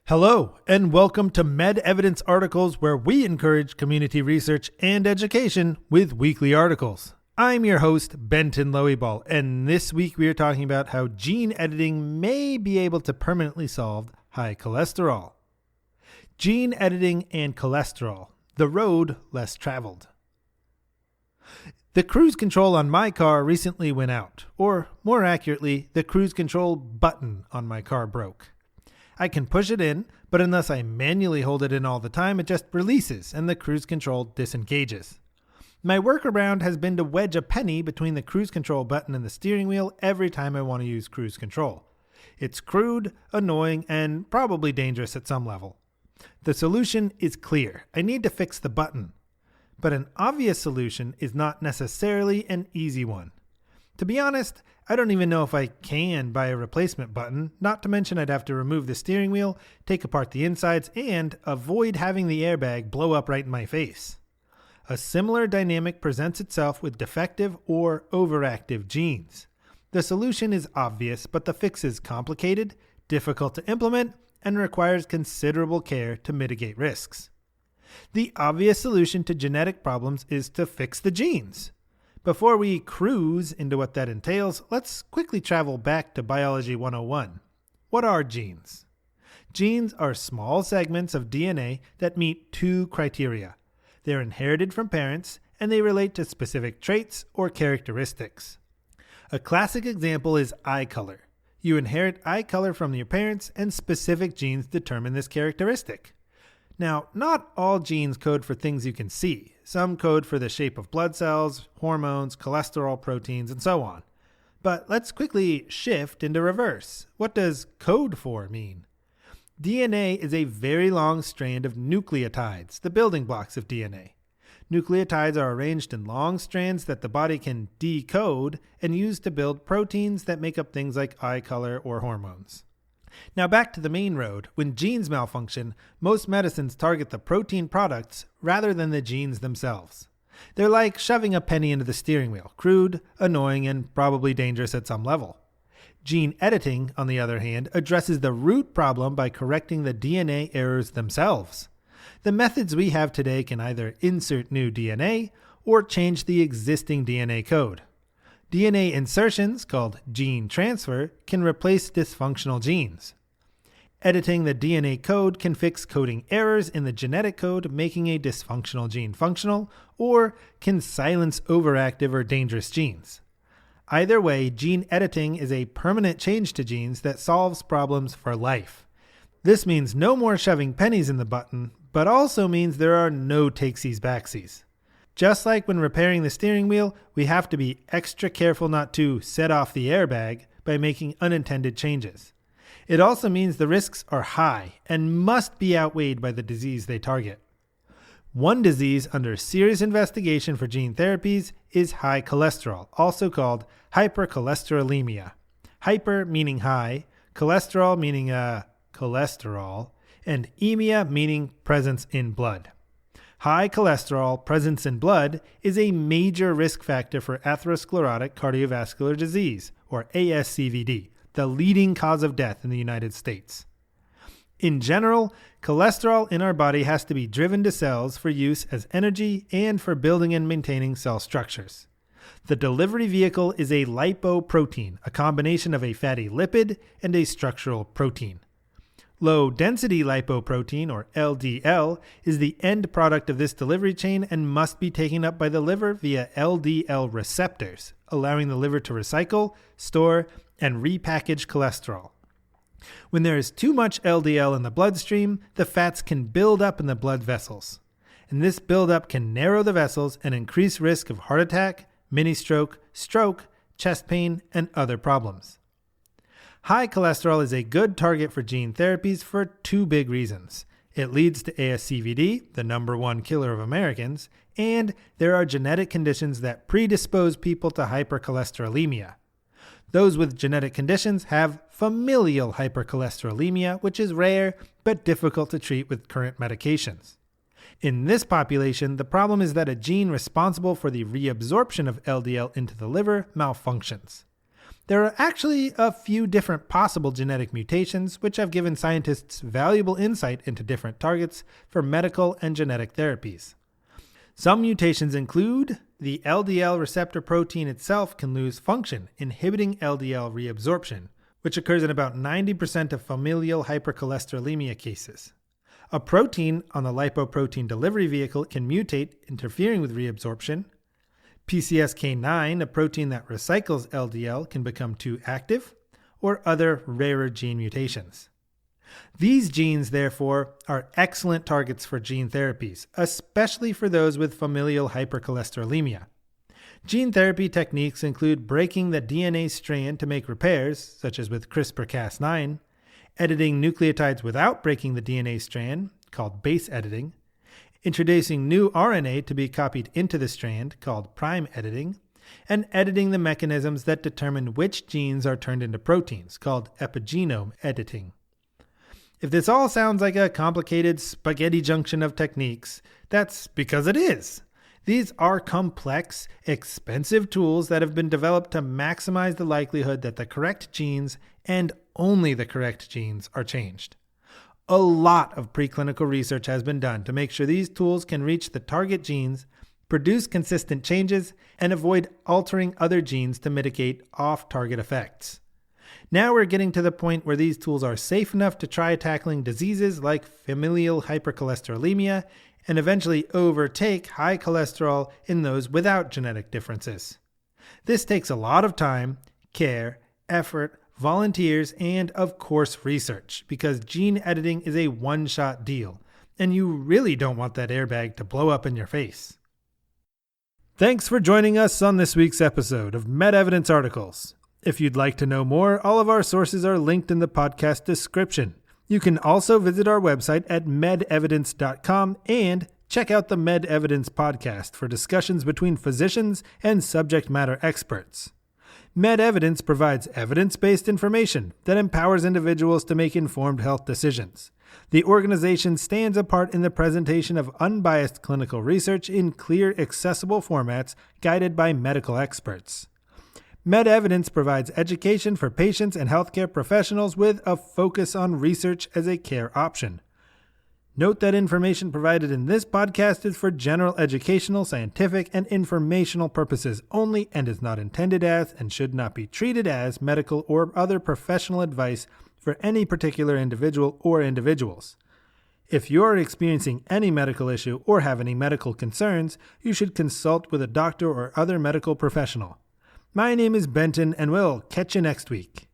Hello, and welcome to Med Evidence Articles, where we encourage community research and education with weekly articles. I'm your host, Benton Loeyball, and this week we are talking about how gene editing may be able to permanently solve high cholesterol. Gene editing and cholesterol, the road less traveled. The cruise control on my car recently went out, or more accurately, the cruise control button on my car broke. I can push it in, but unless I manually hold it in all the time, it just releases and the cruise control disengages. My workaround has been to wedge a penny between the cruise control button and the steering wheel every time I want to use cruise control. It's crude, annoying, and probably dangerous at some level. The solution is clear. I need to fix the button. But an obvious solution is not necessarily an easy one. To be honest, I don't even know if I can buy a replacement button, not to mention I'd have to remove the steering wheel, take apart the insides, and avoid having the airbag blow up right in my face. A similar dynamic presents itself with defective or overactive genes. The solution is obvious, but the fix is complicated, difficult to implement, and requires considerable care to mitigate risks. The obvious solution to genetic problems is to fix the genes. Before we cruise into what that entails, let's quickly travel back to Biology 101. What are genes? Genes are small segments of DNA that meet two criteria. They're inherited from parents, and they relate to specific traits or characteristics. A classic example is eye color. You inherit eye color from your parents, and specific genes determine this characteristic. Now, not all genes code for things you can see. Some code for the shape of blood cells, hormones, cholesterol, proteins, and so on. But let's quickly shift into reverse. What does code for mean? DNA is a very long strand of nucleotides, the building blocks of DNA. Nucleotides are arranged in long strands that the body can decode and use to build proteins that make up things like eye color or hormones. Now back to the main road. When genes malfunction, most medicines target the protein products rather than the genes themselves. They're like shoving a penny into the steering wheel, crude, annoying, and probably dangerous at some level. Gene editing, on the other hand, addresses the root problem by correcting the DNA errors themselves. The methods we have today can either insert new DNA or change the existing DNA code. DNA insertions, called gene transfer, can replace dysfunctional genes. Editing the DNA code can fix coding errors in the genetic code, making a dysfunctional gene functional, or can silence overactive or dangerous genes. Either way, gene editing is a permanent change to genes that solves problems for life. This means no more shoving pennies in the button, but also means there are no takesies backsies. Just like when repairing the steering wheel, we have to be extra careful not to set off the airbag by making unintended changes. It also means the risks are high and must be outweighed by the disease they target. One disease under serious investigation for gene therapies is high cholesterol, also called hypercholesterolemia. Hyper meaning high, cholesterol meaning cholesterol, and emia meaning presence in blood. High cholesterol presence in blood is a major risk factor for atherosclerotic cardiovascular disease, or ASCVD, the leading cause of death in the United States. In general, cholesterol in our body has to be driven to cells for use as energy and for building and maintaining cell structures. The delivery vehicle is a lipoprotein, a combination of a fatty lipid and a structural protein. Low-density lipoprotein, or LDL, is the end product of this delivery chain and must be taken up by the liver via LDL receptors, allowing the liver to recycle, store, and repackage cholesterol. When there is too much LDL in the bloodstream, the fats can build up in the blood vessels. And this buildup can narrow the vessels and increase risk of heart attack, mini-stroke, stroke, chest pain, and other problems. High cholesterol is a good target for gene therapies for two big reasons. It leads to ASCVD, the number one killer of Americans, and there are genetic conditions that predispose people to hypercholesterolemia. Those with genetic conditions have familial hypercholesterolemia, which is rare but difficult to treat with current medications. In this population, the problem is that a gene responsible for the reabsorption of LDL into the liver malfunctions. There are actually a few different possible genetic mutations, which have given scientists valuable insight into different targets for medical and genetic therapies. Some mutations include the LDL receptor protein itself can lose function, inhibiting LDL reabsorption, which occurs in about 90% of familial hypercholesterolemia cases. A protein on the lipoprotein delivery vehicle can mutate, interfering with reabsorption. PCSK9, a protein that recycles LDL, can become too active, or other rarer gene mutations. These genes, therefore, are excellent targets for gene therapies, especially for those with familial hypercholesterolemia. Gene therapy techniques include breaking the DNA strand to make repairs, such as with CRISPR-Cas9, editing nucleotides without breaking the DNA strand, called base editing, introducing new RNA to be copied into the strand, called prime editing, and editing the mechanisms that determine which genes are turned into proteins, called epigenome editing. If this all sounds like a complicated spaghetti junction of techniques, that's because it is. These are complex, expensive tools that have been developed to maximize the likelihood that the correct genes, and only the correct genes, are changed. A lot of preclinical research has been done to make sure these tools can reach the target genes, produce consistent changes, and avoid altering other genes to mitigate off-target effects. Now we're getting to the point where these tools are safe enough to try tackling diseases like familial hypercholesterolemia and eventually overtake high cholesterol in those without genetic differences. This takes a lot of time, care, effort, volunteers, and of course research, because gene editing is a one-shot deal, and you really don't want that airbag to blow up in your face. Thanks for joining us on this week's episode of MedEvidence Articles. If you'd like to know more, all of our sources are linked in the podcast description. You can also visit our website at medevidence.com and check out the MedEvidence podcast for discussions between physicians and subject matter experts. MedEvidence provides evidence-based information that empowers individuals to make informed health decisions. The organization stands apart in the presentation of unbiased clinical research in clear, accessible formats guided by medical experts. MedEvidence provides education for patients and healthcare professionals with a focus on research as a care option. Note that information provided in this podcast is for general educational, scientific, and informational purposes only and is not intended as and should not be treated as medical or other professional advice for any particular individual or individuals. If you are experiencing any medical issue or have any medical concerns, you should consult with a doctor or other medical professional. My name is Benton, and we'll catch you next week.